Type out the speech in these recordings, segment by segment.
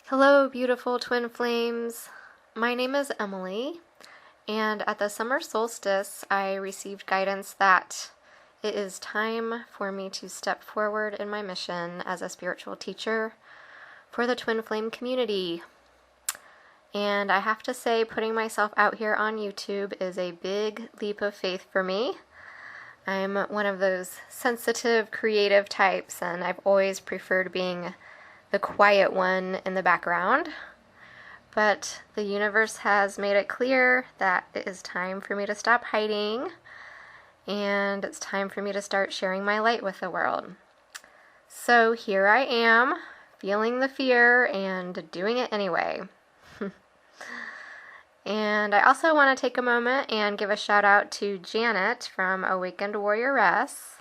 Hello, beautiful twin flames. My name is Emily, and at the summer solstice, I received guidance that it is time for me to step forward in my mission as a spiritual teacher for the twin flame community. And I have to say, putting myself out here on YouTube is a big leap of faith for me. I'm one of those sensitive, creative types, and I've always preferred being the quiet one in the background. But the universe has made it clear that it is time for me to stop hiding, and it's time for me to start sharing my light with the world. So here I am, feeling the fear and doing it anyway. And I also want to take a moment and give a shout out to Janet from Awakened Warrioress.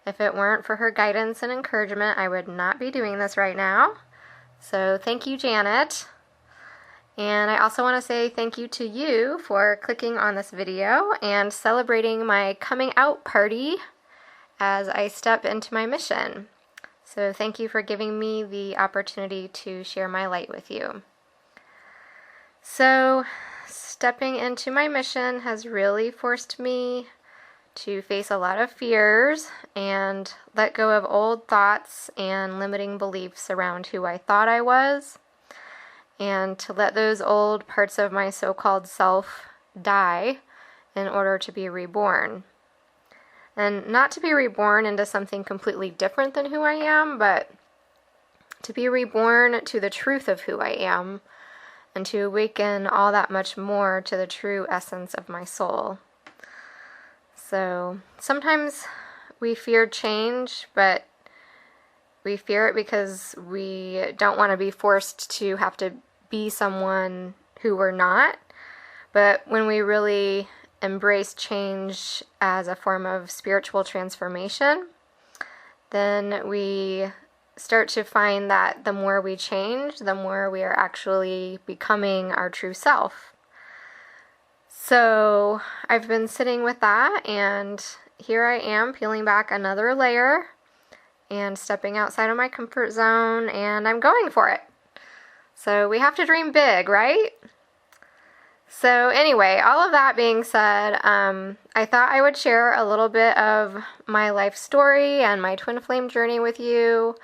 If it weren't for her guidance and encouragement, I would not be doing this right now. So thank you, Janet. And I also want to say thank you to you for clicking on this video and celebrating my coming out party as I step into my mission. So thank you for giving me the opportunity to share my light with you. So stepping into my mission has really forced me to face a lot of fears and let go of old thoughts and limiting beliefs around who I thought I was, and to let those old parts of my so-called self die in order to be reborn. And not to be reborn into something completely different than who I am, but to be reborn to the truth of who I am and to awaken all that much more to the true essence of my soul. So sometimes we fear change, but we fear it because we don't want to be forced to have to be someone who we're not. But when we really embrace change as a form of spiritual transformation, then we start to find that the more we change, the more we are actually becoming our true self. So I've been sitting with that, and here I am peeling back another layer and stepping outside of my comfort zone, and I'm going for it. So we have to dream big, right? So anyway, all of that being said, I thought I would share a little bit of my life story and my twin flame journey with you,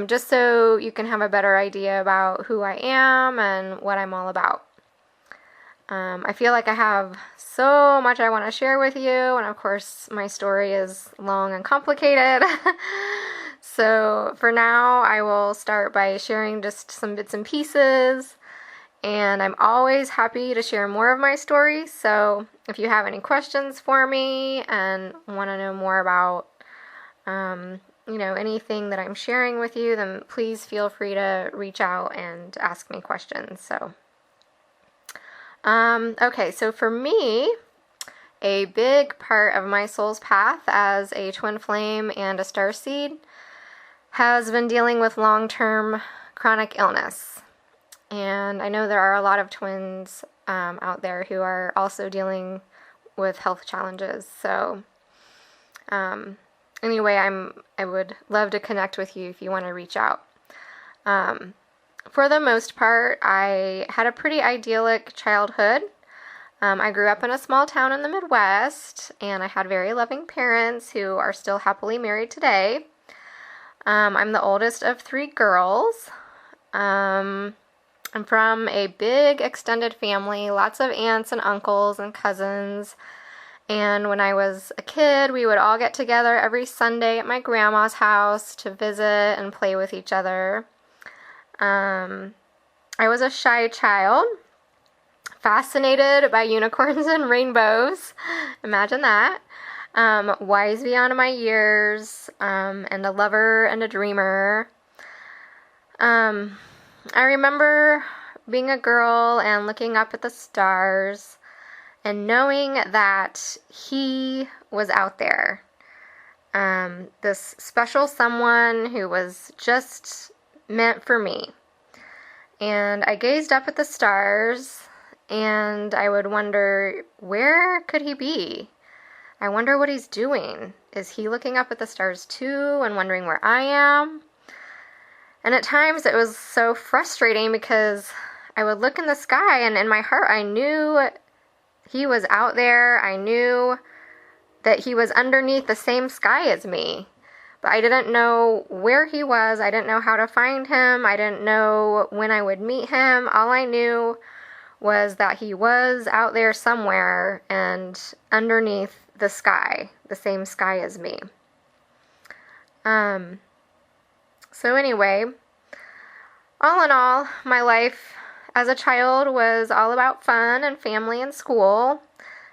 just so you can have a better idea about who I am and what I'm all about. I feel like I have so much I want to share with you, and of course my story is long and complicated. So for now, I will start by sharing just some bits and pieces, and I'm always happy to share more of my story. So if you have any questions for me and want to know more about anything that I'm sharing with you, then please feel free to reach out and ask me questions. Okay, so for me, a big part of my soul's path as a twin flame and a starseed has been dealing with long-term chronic illness. And I know there are a lot of twins out there who are also dealing with health challenges. So anyway, I would love to connect with you if you want to reach out. For the most part, I had a pretty idyllic childhood. I grew up in a small town in the Midwest, and I had very loving parents who are still happily married today. I'm the oldest of 3 girls. I'm from a big extended family, lots of aunts and uncles and cousins. And when I was a kid, we would all get together every Sunday at my grandma's house to visit and play with each other. I was a shy child, fascinated by unicorns and rainbows. Imagine that. Wise beyond my years, and a lover and a dreamer. I remember being a girl and looking up at the stars and knowing that he was out there. This special someone who was just meant for me. And I gazed up at the stars, and I would wonder, where could he be? I wonder what he's doing. Is he looking up at the stars too and wondering where I am? And at times it was so frustrating because I would look in the sky and in my heart I knew he was out there. I knew that he was underneath the same sky as me. But I didn't know where he was. I didn't know how to find him. I didn't know when I would meet him. All I knew was that he was out there somewhere and underneath the sky, the same sky as me. So anyway, all in all, my life as a child was all about fun and family and school.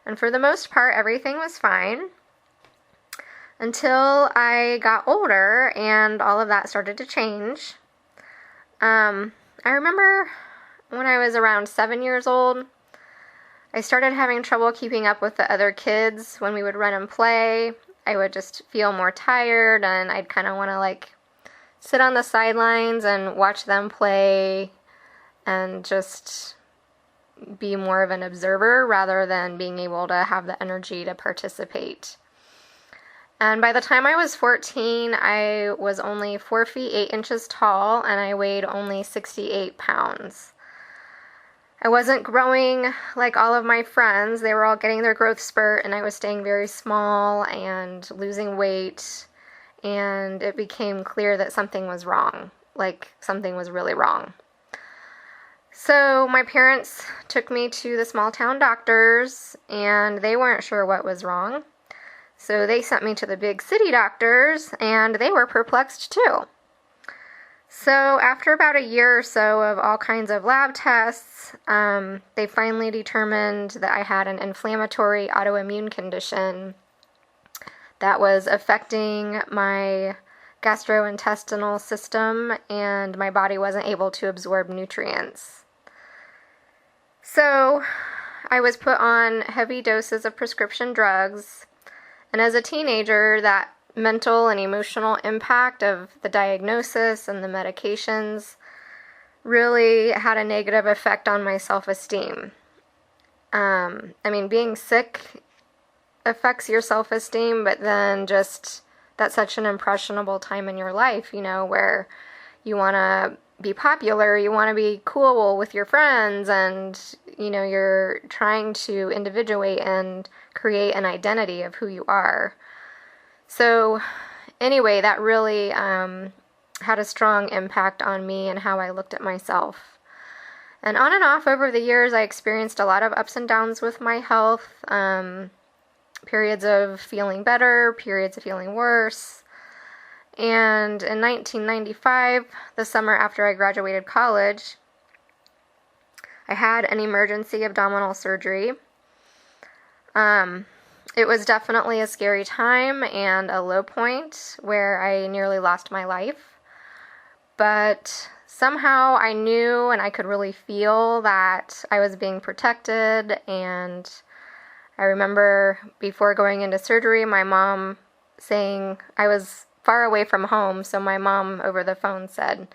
And for the most part, everything was fine until I got older and all of that started to change. I remember when I was around 7 years old, I started having trouble keeping up with the other kids when we would run and play. I would just feel more tired and I'd kind of want to sit on the sidelines and watch them play and just be more of an observer rather than being able to have the energy to participate. And by the time I was 14, I was only 4 feet 8 inches tall and I weighed only 68 pounds. I wasn't growing like all of my friends. They were all getting their growth spurt and I was staying very small and losing weight. And it became clear that something was wrong, something was really wrong. So my parents took me to the small town doctors and they weren't sure what was wrong. So they sent me to the big city doctors and they were perplexed too. So after about a year or so of all kinds of lab tests, they finally determined that I had an inflammatory autoimmune condition that was affecting my gastrointestinal system and my body wasn't able to absorb nutrients. So I was put on heavy doses of prescription drugs, and as a teenager, that mental and emotional impact of the diagnosis and the medications really had a negative effect on my self-esteem. Being sick affects your self-esteem, but then just that's such an impressionable time in your life, where you want to be popular, you want to be cool with your friends, and, you're trying to individuate and create an identity of who you are. So anyway, that really had a strong impact on me and how I looked at myself. And on and off over the years, I experienced a lot of ups and downs with my health, periods of feeling better, periods of feeling worse. And in 1995, the summer after I graduated college, I had an emergency abdominal surgery. It was definitely a scary time and a low point where I nearly lost my life. But somehow I knew and I could really feel that I was being protected. And I remember before going into surgery, my mom saying, I was far away from home, so my mom over the phone said,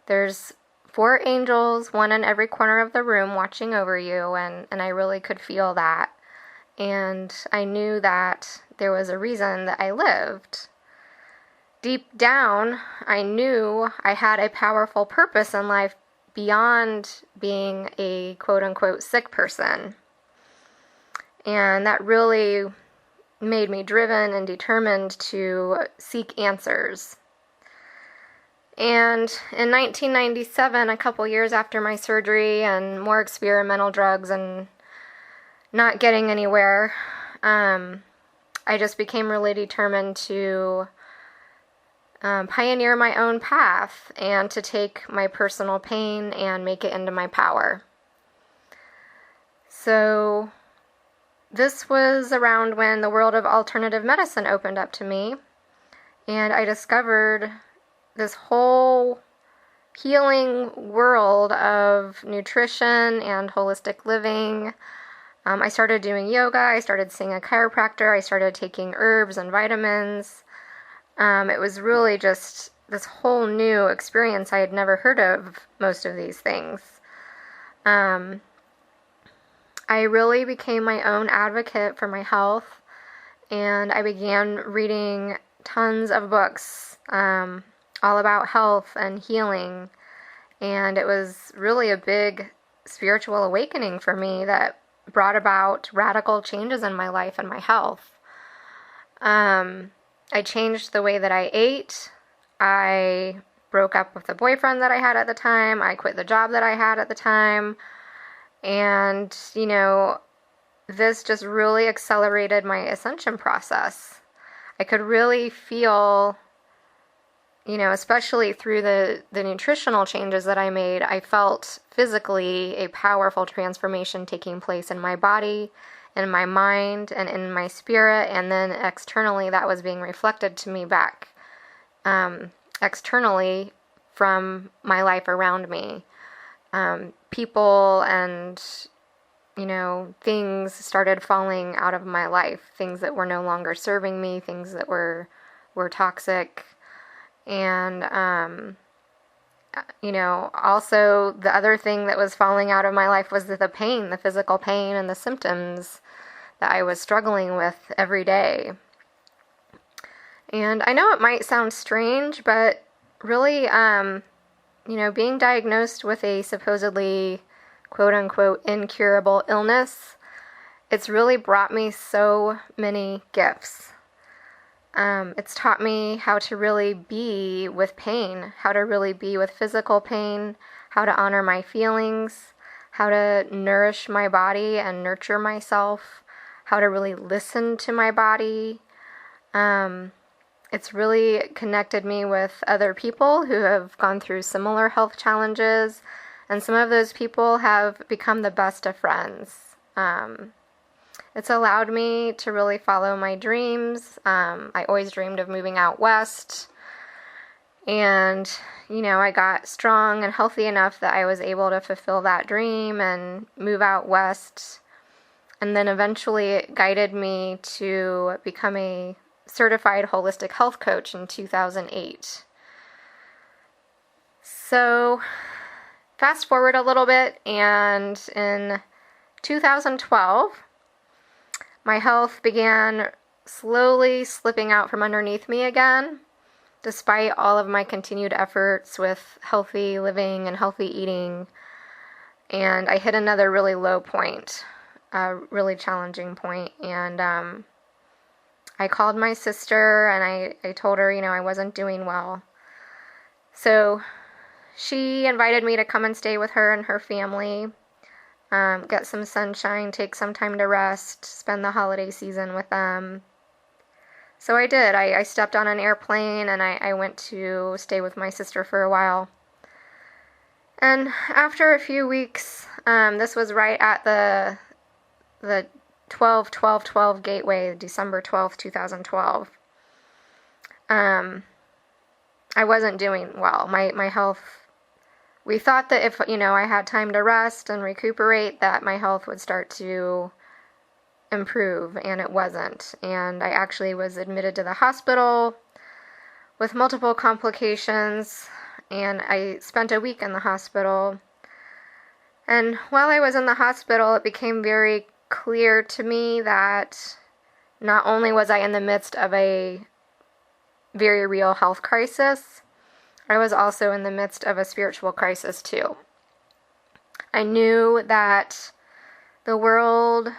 "There's 4 angels, one in every corner of the room watching over you," and I really could feel that. And I knew that there was a reason that I lived. Deep down, I knew I had a powerful purpose in life beyond being a quote-unquote sick person. And that really made me driven and determined to seek answers. And in 1997, a couple years after my surgery and more experimental drugs and not getting anywhere, I just became really determined to pioneer my own path and to take my personal pain and make it into my power. So this was around when the world of alternative medicine opened up to me, and I discovered this whole healing world of nutrition and holistic living. I started doing yoga, I started seeing a chiropractor, I started taking herbs and vitamins. It was really just this whole new experience. I had never heard of most of these things. I really became my own advocate for my health, and I began reading tons of books all about health and healing. And it was really a big spiritual awakening for me that brought about radical changes in my life and my health. I changed the way that I ate. I broke up with the boyfriend that I had at the time. I quit the job that I had at the time. And, this just really accelerated my ascension process. I could really feel, especially through the nutritional changes that I made, I felt physically a powerful transformation taking place in my body, in my mind, and in my spirit, and then externally that was being reflected to me back externally from my life around me. People and things started falling out of my life, things that were no longer serving me, things that were toxic. And, also the other thing that was falling out of my life was the pain, the physical pain and the symptoms that I was struggling with every day. And I know it might sound strange, but really, being diagnosed with a supposedly quote-unquote incurable illness, it's really brought me so many gifts. It's taught me how to really be with pain, how to really be with physical pain, how to honor my feelings, how to nourish my body and nurture myself, how to really listen to my body. It's really connected me with other people who have gone through similar health challenges, and some of those people have become the best of friends. It's allowed me to really follow my dreams. I always dreamed of moving out west, and, I got strong and healthy enough that I was able to fulfill that dream and move out west, and then eventually it guided me to become a certified holistic health coach in 2008. So fast forward a little bit, and in 2012, my health began slowly slipping out from underneath me again, despite all of my continued efforts with healthy living and healthy eating. And I hit another really low point, a really challenging point. And I called my sister and I told her, I wasn't doing well. So she invited me to come and stay with her and her family, get some sunshine, take some time to rest, spend the holiday season with them. So I did. I stepped on an airplane and I went to stay with my sister for a while. And after a few weeks, this was right at the 12/12/12 gateway, December 12th, 2012. I wasn't doing well. My health, we thought that if, I had time to rest and recuperate, that my health would start to improve, and it wasn't. And I actually was admitted to the hospital with multiple complications, and I spent a week in the hospital. And while I was in the hospital, it became very clear to me that not only was I in the midst of a very real health crisis, I was also in the midst of a spiritual crisis too. I knew that the world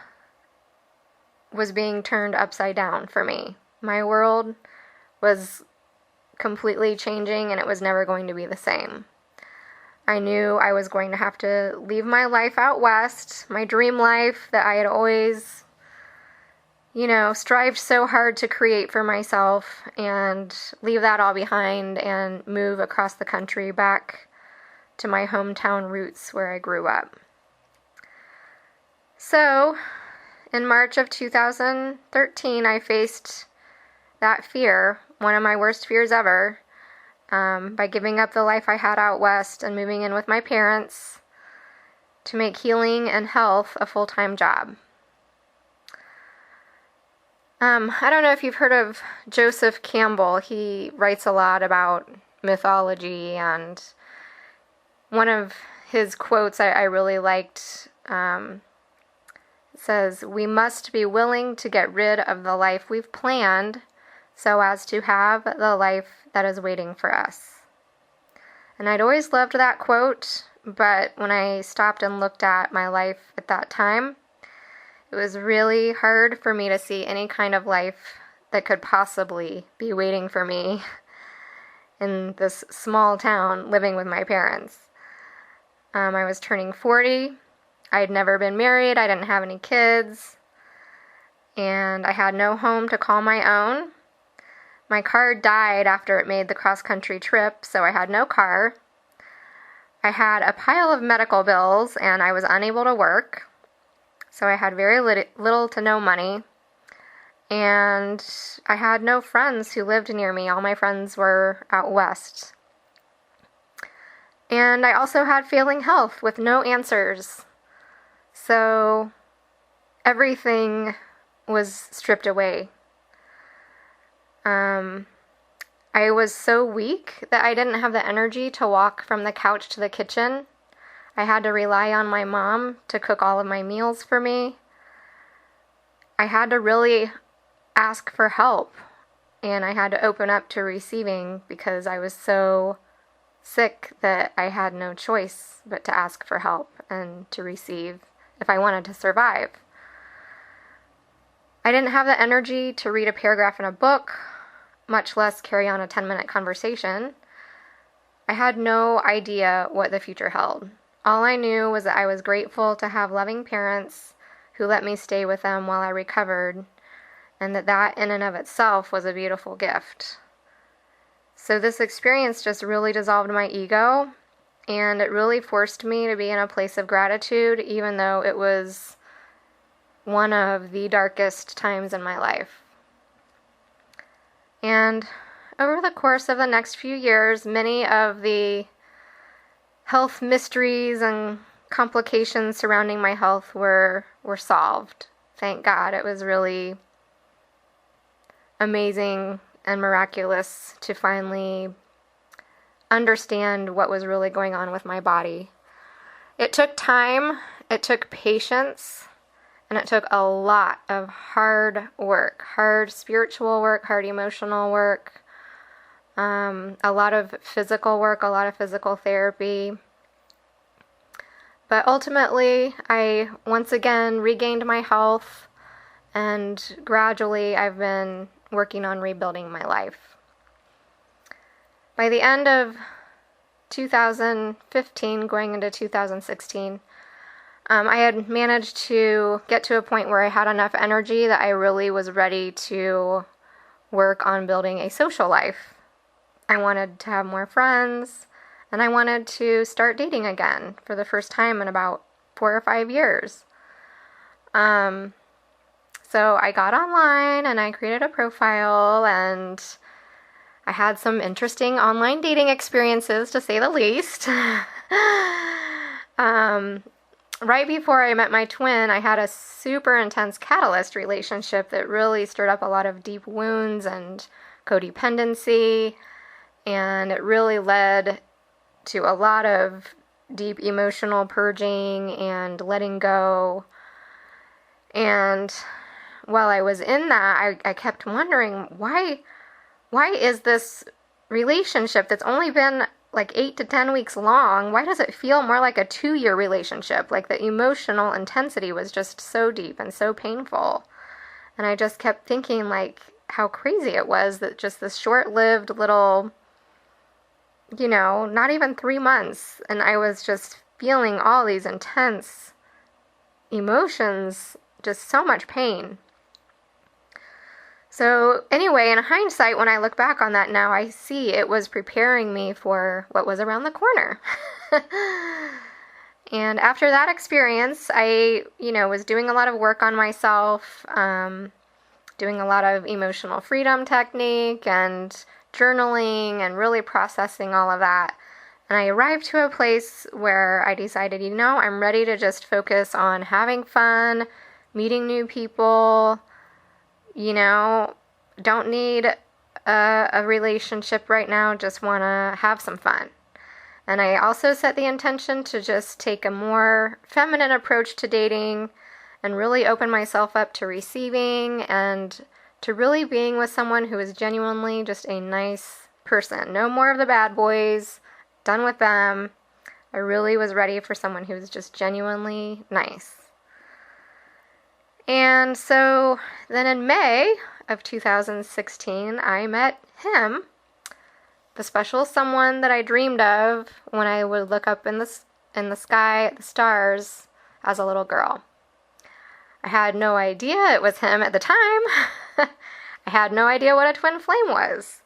was being turned upside down for me. My world was completely changing, and it was never going to be the same. I knew I was going to have to leave my life out west, my dream life that I had always, strived so hard to create for myself, and leave that all behind and move across the country back to my hometown roots where I grew up. So, in March of 2013, I faced that fear, one of my worst fears ever, by giving up the life I had out west and moving in with my parents to make healing and health a full-time job. I don't know if you've heard of Joseph Campbell. He writes a lot about mythology, and one of his quotes I really liked says, "We must be willing to get rid of the life we've planned so as to have the life that is waiting for us. And I'd always loved that quote, but when I stopped and looked at my life at that time, it was really hard for me to see any kind of life that could possibly be waiting for me in this small town living with my parents. I was turning 40. I'd never been married. I didn't have any kids. And I had no home to call my own. My car died after it made the cross-country trip, so I had no car. I had a pile of medical bills, and I was unable to work. So I had very little to no money. And I had no friends who lived near me. All my friends were out west. And I also had failing health with no answers. So everything was stripped away. I was so weak that I didn't have the energy to walk from the couch to the kitchen. I had to rely on my mom to cook all of my meals for me. I had to really ask for help, and I had to open up to receiving because I was so sick that I had no choice but to ask for help and to receive if I wanted to survive. I didn't have the energy to read a paragraph in a book, much less carry on a 10-minute conversation. I had no idea what the future held. All I knew was that I was grateful to have loving parents who let me stay with them while I recovered, and that in and of itself was a beautiful gift. So this experience just really dissolved my ego, and it really forced me to be in a place of gratitude, even though it was one of the darkest times in my life. And over the course of the next few years, many of the health mysteries and complications surrounding my health were solved. Thank God. It was really amazing and miraculous to finally understand what was really going on with my body. It took time, it took patience, and it took a lot of hard work, hard spiritual work, hard emotional work, a lot of physical work, a lot of physical therapy. But ultimately, I once again regained my health, and gradually I've been working on rebuilding my life. By the end of 2015, going into 2016, I had managed to get to a point where I had enough energy that I really was ready to work on building a social life. I wanted to have more friends, and I wanted to start dating again for the first time in about 4 or 5 years. So I got online and I created a profile, and I had some interesting online dating experiences, to say the least. Right before I met my twin, I had a super intense catalyst relationship that really stirred up a lot of deep wounds and codependency, and it really led to a lot of deep emotional purging and letting go. And while I was in that, I kept wondering, why is this relationship that's only been like 8 to 10 weeks long, why does it feel more like a 2-year relationship? Like the emotional intensity was just so deep and so painful. And I just kept thinking like how crazy it was that just this short-lived little, not even 3 months, and I was just feeling all these intense emotions, just so much pain. So anyway, in hindsight, when I look back on that now, I see it was preparing me for what was around the corner. And after that experience, I, was doing a lot of work on myself, doing a lot of emotional freedom technique and journaling and really processing all of that. And I arrived to a place where I decided, I'm ready to just focus on having fun, meeting new people, don't need a relationship right now, just want to have some fun. And I also set the intention to just take a more feminine approach to dating and really open myself up to receiving and to really being with someone who is genuinely just a nice person. No more of the bad boys, done with them. I really was ready for someone who was just genuinely nice. And so then in May of 2016, I met him, the special someone that I dreamed of when I would look up in the sky at the stars as a little girl. I had no idea it was him at the time. I had no idea what a twin flame was.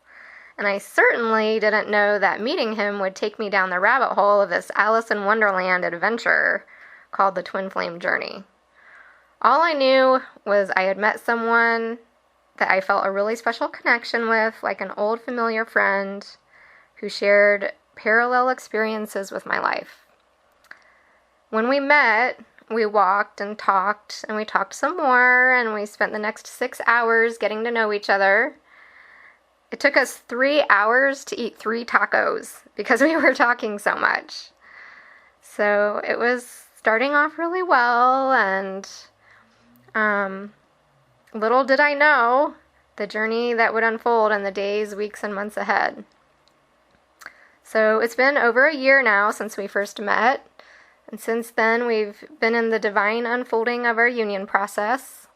And I certainly didn't know that meeting him would take me down the rabbit hole of this Alice in Wonderland adventure called the Twin Flame Journey. All I knew was I had met someone that I felt a really special connection with, like an old familiar friend who shared parallel experiences with my life. When we met, we walked and we talked some more, and we spent the next 6 hours getting to know each other. It took us 3 hours to eat 3 tacos because we were talking so much. So it was starting off really well, and little did I know the journey that would unfold in the days, weeks, and months ahead. So it's been over a year now since we first met, and since then we've been in the divine unfolding of our union process,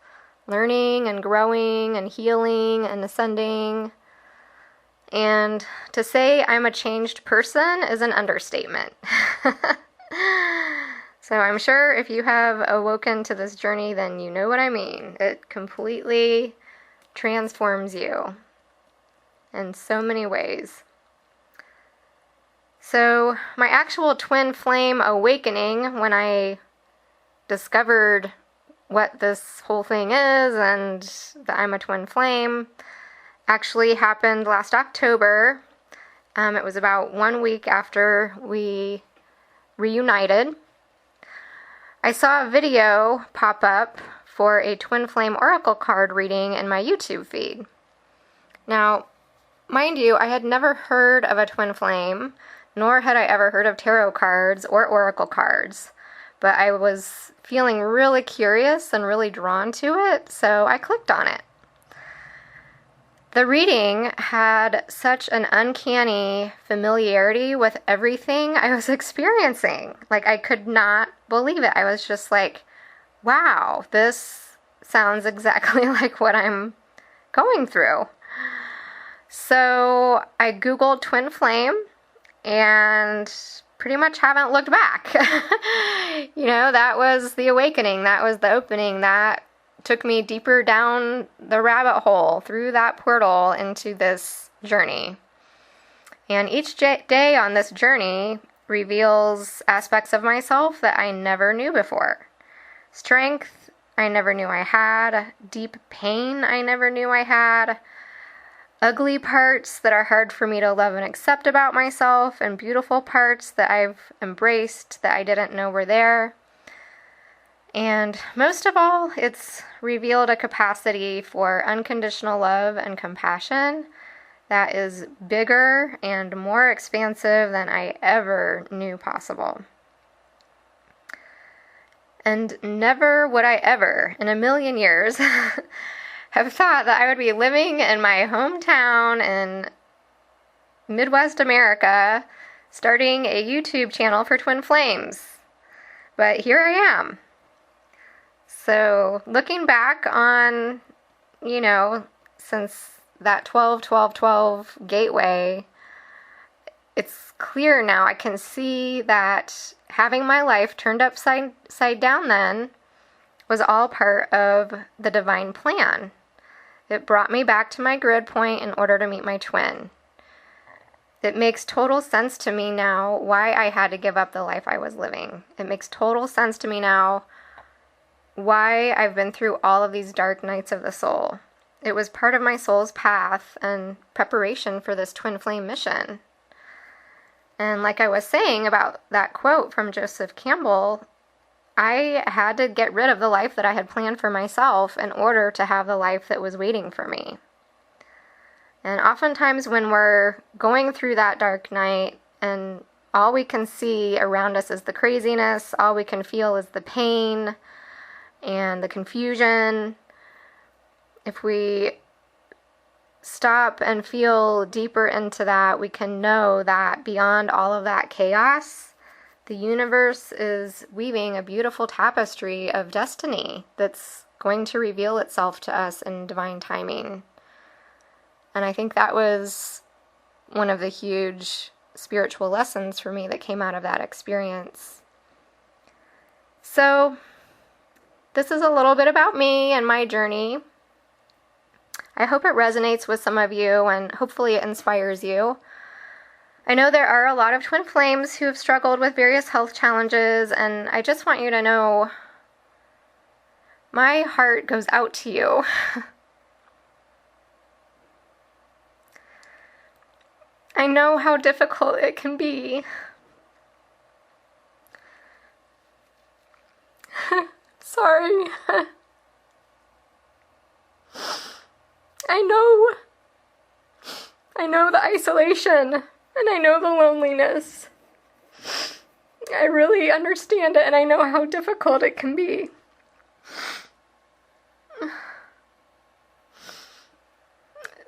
learning and growing and healing and ascending. And to say I'm a changed person is an understatement. So I'm sure if you have awoken to this journey, then you know what I mean. It completely transforms you in so many ways. So my actual twin flame awakening, when I discovered what this whole thing is and that I'm a twin flame, actually happened last October. It was about 1 week after we reunited. I saw a video pop up for a twin flame oracle card reading in my YouTube feed. Now, mind you, I had never heard of a twin flame, nor had I ever heard of tarot cards or oracle cards, but I was feeling really curious and really drawn to it, so I clicked on it. The reading had such an uncanny familiarity with everything I was experiencing. Like, I could not believe it. I was just like, wow, this sounds exactly like what I'm going through. So I Googled twin flame and pretty much haven't looked back. That was the awakening. That was the opening. That took me deeper down the rabbit hole, through that portal into this journey. And each day on this journey reveals aspects of myself that I never knew before. Strength I never knew I had, deep pain I never knew I had, ugly parts that are hard for me to love and accept about myself, and beautiful parts that I've embraced that I didn't know were there. And most of all, it's revealed a capacity for unconditional love and compassion that is bigger and more expansive than I ever knew possible. And never would I ever, in a million years, have thought that I would be living in my hometown in Midwest America, starting a YouTube channel for twin flames. But here I am. So looking back on, since that 12-12-12 gateway, it's clear now. I can see that having my life turned upside down then was all part of the divine plan. It brought me back to my grid point in order to meet my twin. It makes total sense to me now why I had to give up the life I was living. It makes total sense to me now why I've been through all of these dark nights of the soul. It was part of my soul's path and preparation for this twin flame mission. And like I was saying about that quote from Joseph Campbell, I had to get rid of the life that I had planned for myself in order to have the life that was waiting for me. And oftentimes when we're going through that dark night and all we can see around us is the craziness, all we can feel is the pain and the confusion, if we stop and feel deeper into that, we can know that beyond all of that chaos, the universe is weaving a beautiful tapestry of destiny that's going to reveal itself to us in divine timing. And I think that was one of the huge spiritual lessons for me that came out of that experience. So, this is a little bit about me and my journey. I hope it resonates with some of you and hopefully it inspires you. I know there are a lot of twin flames who have struggled with various health challenges, and I just want you to know my heart goes out to you. I know how difficult it can be. Sorry. I know the isolation, and I know the loneliness. I really understand it, and I know how difficult it can be.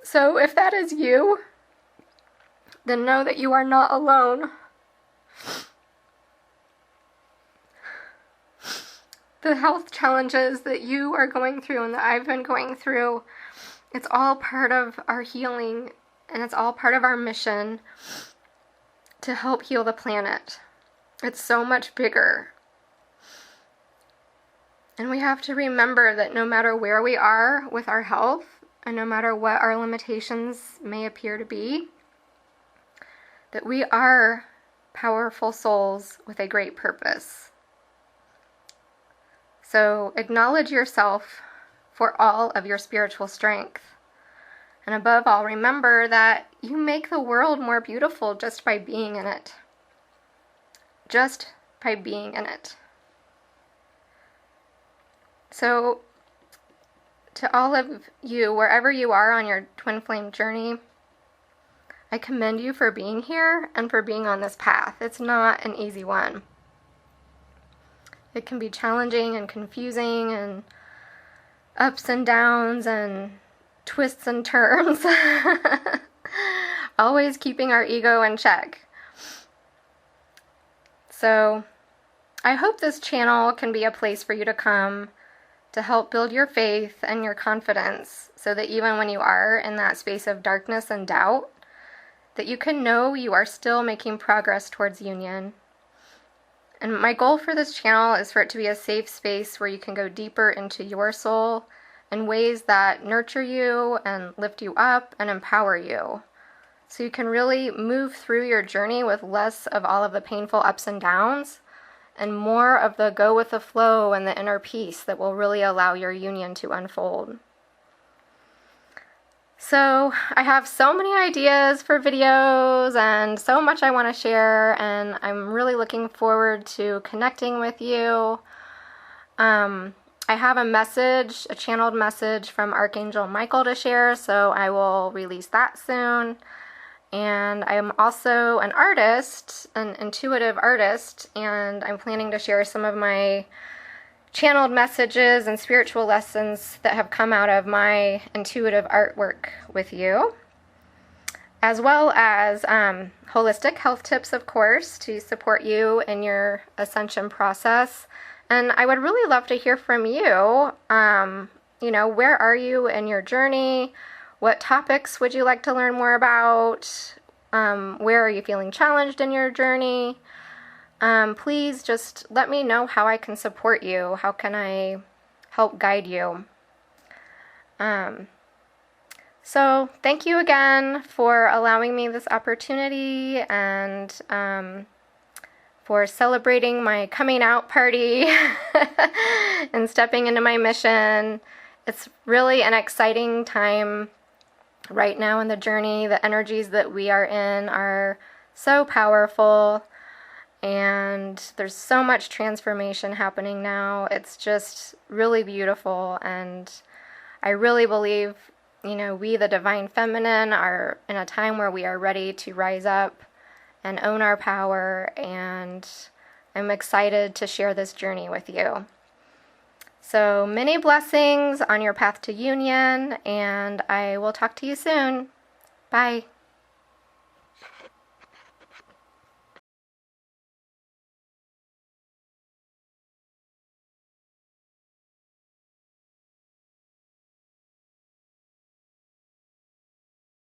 So if that is you, then know that you are not alone. The health challenges that you are going through and that I've been going through, it's all part of our healing, and it's all part of our mission to help heal the planet. It's so much bigger. And we have to remember that no matter where we are with our health, and no matter what our limitations may appear to be, that we are powerful souls with a great purpose. So acknowledge yourself for all of your spiritual strength. And above all, remember that you make the world more beautiful just by being in it. Just by being in it. So, to all of you, wherever you are on your twin flame journey, I commend you for being here and for being on this path. It's not an easy one. It can be challenging and confusing and ups and downs and twists and turns. Always keeping our ego in check. So, I hope this channel can be a place for you to come to help build your faith and your confidence so that even when you are in that space of darkness and doubt, that you can know you are still making progress towards union. And my goal for this channel is for it to be a safe space where you can go deeper into your soul in ways that nurture you and lift you up and empower you. So you can really move through your journey with less of all of the painful ups and downs and more of the go with the flow and the inner peace that will really allow your union to unfold. So I have so many ideas for videos and so much I want to share, and I'm really looking forward to connecting with you. I have a channeled message from Archangel Michael to share, so I will release that soon. And I'm also an artist, an intuitive artist, and I'm planning to share some of my channeled messages and spiritual lessons that have come out of my intuitive artwork with you, as well as holistic health tips, of course, to support you in your ascension process. And I would really love to hear from you. Where are you in your journey? What topics would you like to learn more about? Where are you feeling challenged in your journey? Please just let me know how I can support you. How can I help guide you? So thank you again for allowing me this opportunity and for celebrating my coming out party and stepping into my mission. It's really an exciting time right now in the journey. The energies that we are in are so powerful. And there's so much transformation happening now. It's just really beautiful, and I really believe, we, the Divine Feminine, are in a time where we are ready to rise up and own our power, and I'm excited to share this journey with you. So many blessings on your path to union, and I will talk to you soon. Bye.